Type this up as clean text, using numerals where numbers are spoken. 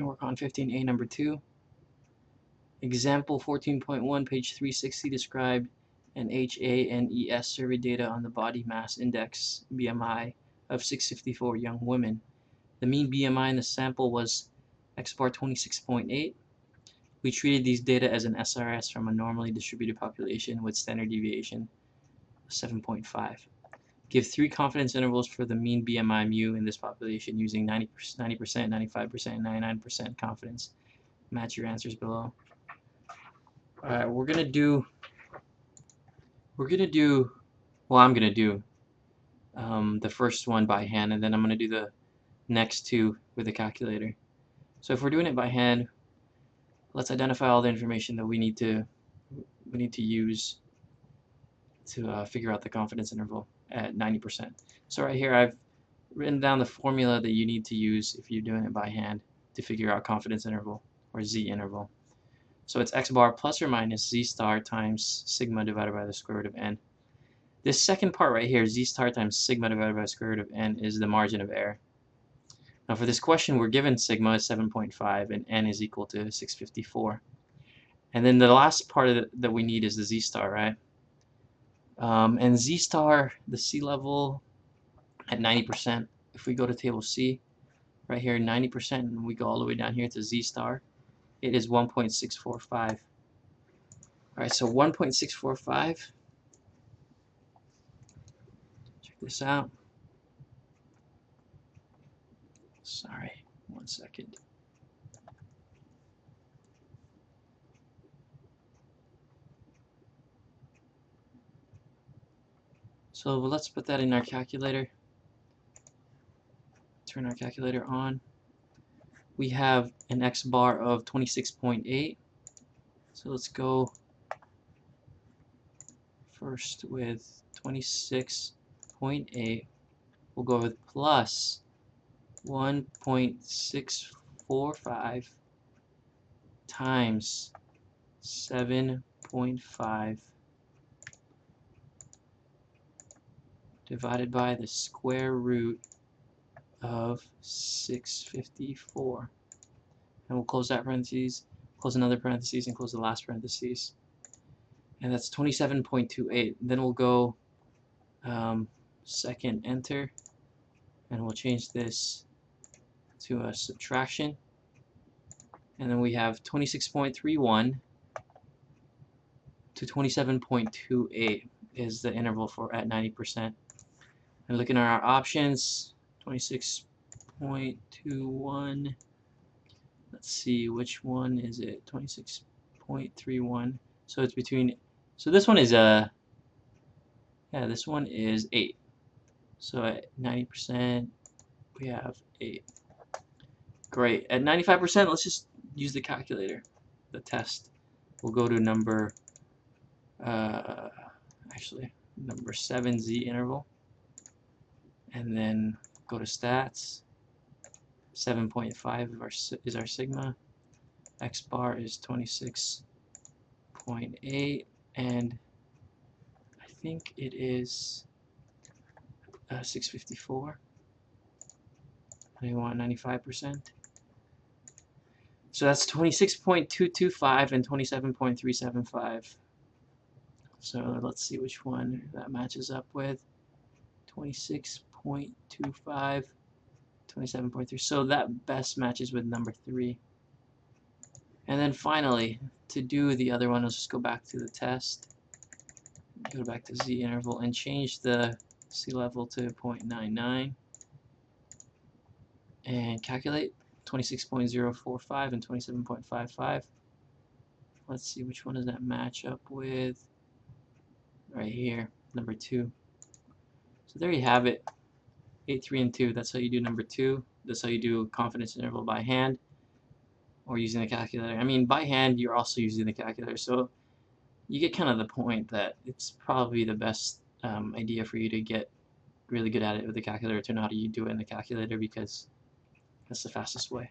going to work on 15A number 2. Example 14.1, page 360, describe an HANES survey data on the body mass index BMI of 654 young women. The mean BMI in the sample was X bar 26.8. We treated these data as an SRS from a normally distributed population with standard deviation of 7.5. Give 3 confidence intervals for the mean BMI mu in this population using 90%, 95%, and 99% confidence. Match your answers below. Alright, I'm gonna do the first one by hand, and then I'm gonna do the next 2 with the calculator. So if we're doing it by hand, let's identify all the information that we need to use to figure out the confidence interval at 90%. So right here I've written down the formula that you need to use if you're doing it by hand to figure out confidence interval, or Z interval. So it's X bar plus or minus Z star times sigma divided by the square root of n. This second part right here, Z star times sigma divided by the square root of n, is the margin of error. Now for this question, we're given sigma is 7.5 and n is equal to 654. And then the last part of that we need is the Z star, right? And Z star, the sea level at 90%, if we go to table C, right here 90%, and we go all the way down here to Z star, it is 1.645. Alright, so 1.645, check this out. Sorry, 1 second. So let's put that in our calculator. Turn our calculator on. We have an X bar of 26.8. So let's go first with 26.8. We'll go with plus 1.645 times 7.5 divided by the square root of 654. And we'll close that parentheses, close another parentheses, and close the last parentheses. And that's 27.28. Then we'll go second enter, and we'll change this to a subtraction. And then we have 26.31 to 27.28 is the interval for at 90%. And looking at our options, 26.21, let's see, which one is it? 26.31. So it's between, so this one is this one is 8. So at 90% we have 8. Great. At 95%, let's just use the calculator, the test. We'll go to number number 7, Z interval, and then go to stats. 7.5 is our sigma. X bar is 26.8, and I think it is 654. And we want 95%. So that's 26.225 and 27.375. So let's see which one that matches up with. 26.25, 27.3. So that best matches with number 3. And then finally, to do the other one, let's just go back to the test. Go back to Z interval and change the sea level to 0.99. And calculate 26.045 and 27.55. Let's see which one does that match up with. Right here, number 2. So there you have it. 8, 3, and 2. That's how you do number 2. That's how you do confidence interval by hand or using the calculator. I mean, by hand, you're also using the calculator. So you get kind of the point that it's probably the best idea for you to get really good at it with the calculator to know how to do it in the calculator, because that's the fastest way.